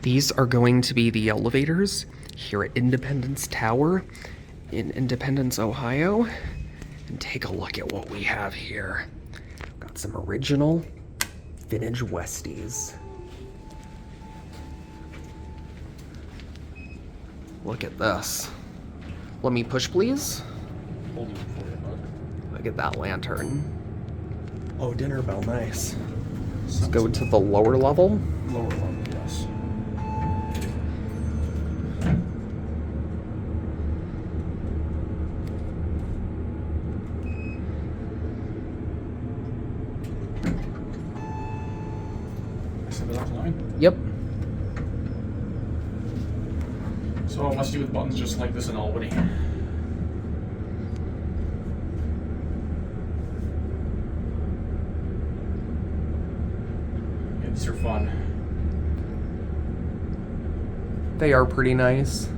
These are going to be the elevators here at Independence Tower in Independence, Ohio. And take a look at what we have here. Got some original vintage Westies. Look at this. Let me push, please. Look at that lantern. Oh, dinner bell, nice. Let's go to the lower level. Lower level, yes. Yep. So it must do with buttons just like this in Albany. Yeah, these are fun. They are pretty nice.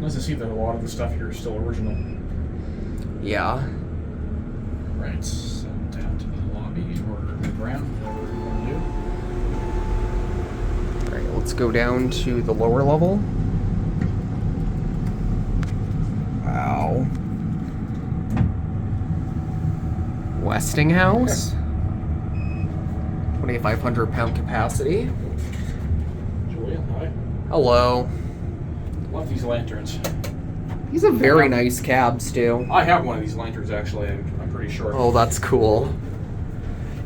Nice to see that a lot of the stuff here is still original. Yeah. Right, so down to the lobby or the ground, whatever you want to do. Alright, let's go down to the lower level. Wow. Westinghouse. 2,500 pound capacity. Julian, hi. Hello. Love these lanterns. These are very nice cabs, too. I have one of these lanterns, actually. I'm pretty sure. Oh, that's cool.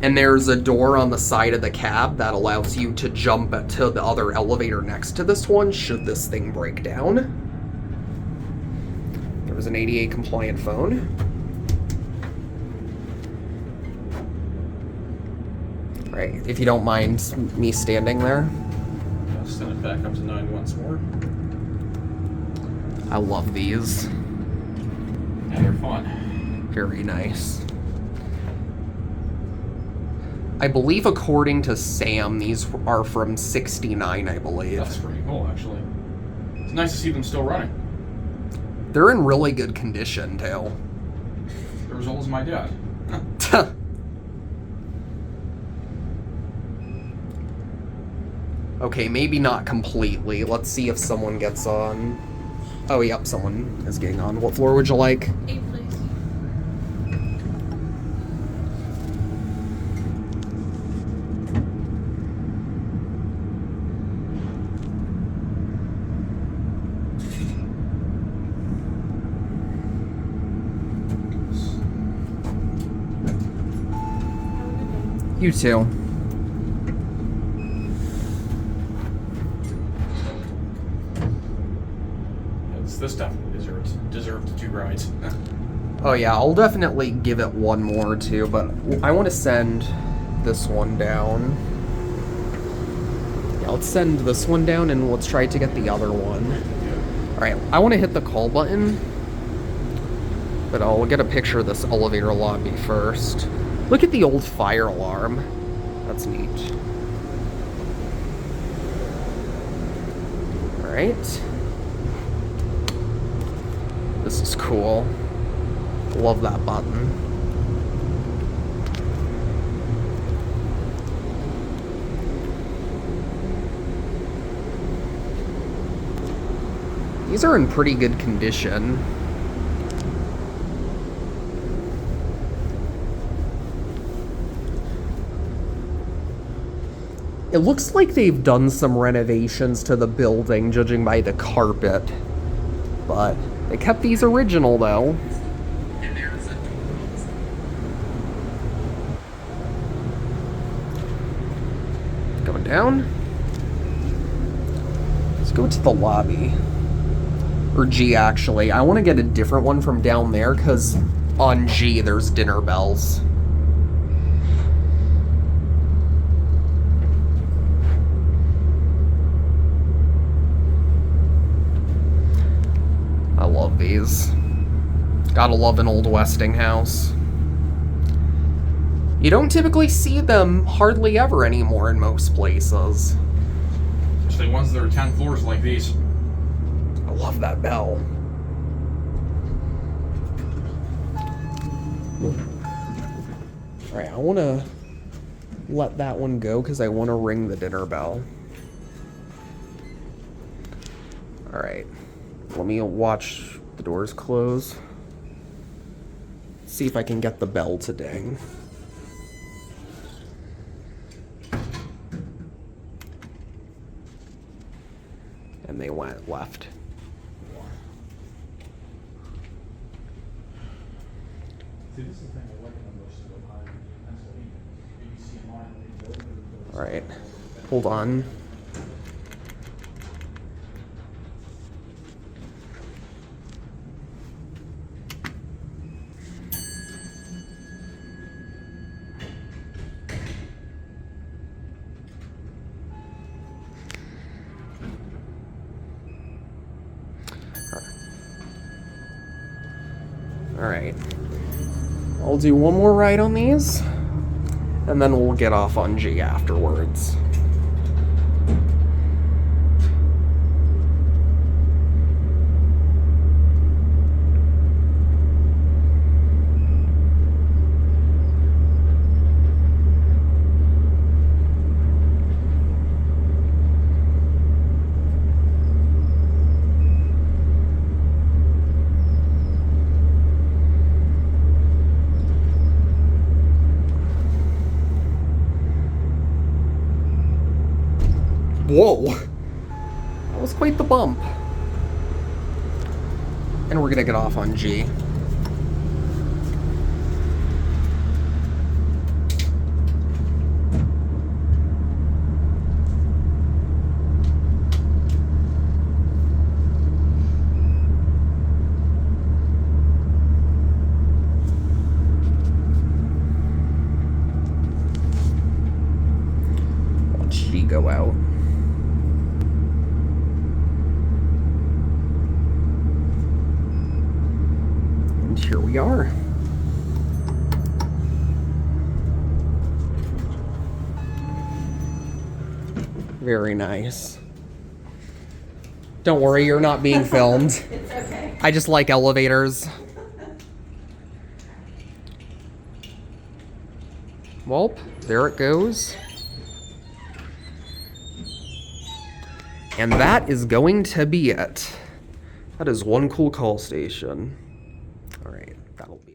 And there's a door on the side of the cab that allows you to jump to the other elevator next to this one, should this thing break down. There was an ADA compliant phone. Right, if you don't mind me standing there. I'll send it back up to 9 once more. I love these. Yeah, they're fun. Very nice. I believe, according to Sam, these are from '69, I believe. That's pretty cool, actually. It's nice to see them still running. They're in really good condition, too. They're as old as my dad. Okay, maybe not completely. Let's see if someone gets on. Oh, yep, someone is getting on. What floor would you like? 8, please. You too. This definitely deserved 2 rides. Oh yeah, I'll definitely give it one more too, but I want to send this one down. Yeah, let's send this one down and let's try to get the other one. Alright, I want to hit the call button, but I'll get a picture of this elevator lobby first. Look at the old fire alarm. That's neat. Alright. This is cool. Love that button. These are in pretty good condition. It looks like they've done some renovations to the building, judging by the carpet. But they kept these original, though. Going down. Let's go to the lobby. Or G, actually. I want to get a different one from down there, because on G, there's dinner bells. I love these. Gotta love an old Westinghouse. You don't typically see them hardly ever anymore in most places. Especially ones that are 10 floors like these. love that bell. Alright, I want to let that one go because I want to ring the dinner bell. Alright, let me watch the doors close. See if I can get the bell to ding. And they went left. All right, hold on. All right, I'll do one more ride on these, and then we'll get off on G afterwards. Whoa, that was quite the bump. And we're gonna get off on G. Watch G go out. Here we are. Very nice. Don't worry, you're not being filmed. It's okay. I just like elevators. Well, there it goes. And that is going to be it. That is one cool call station. All right, that'll be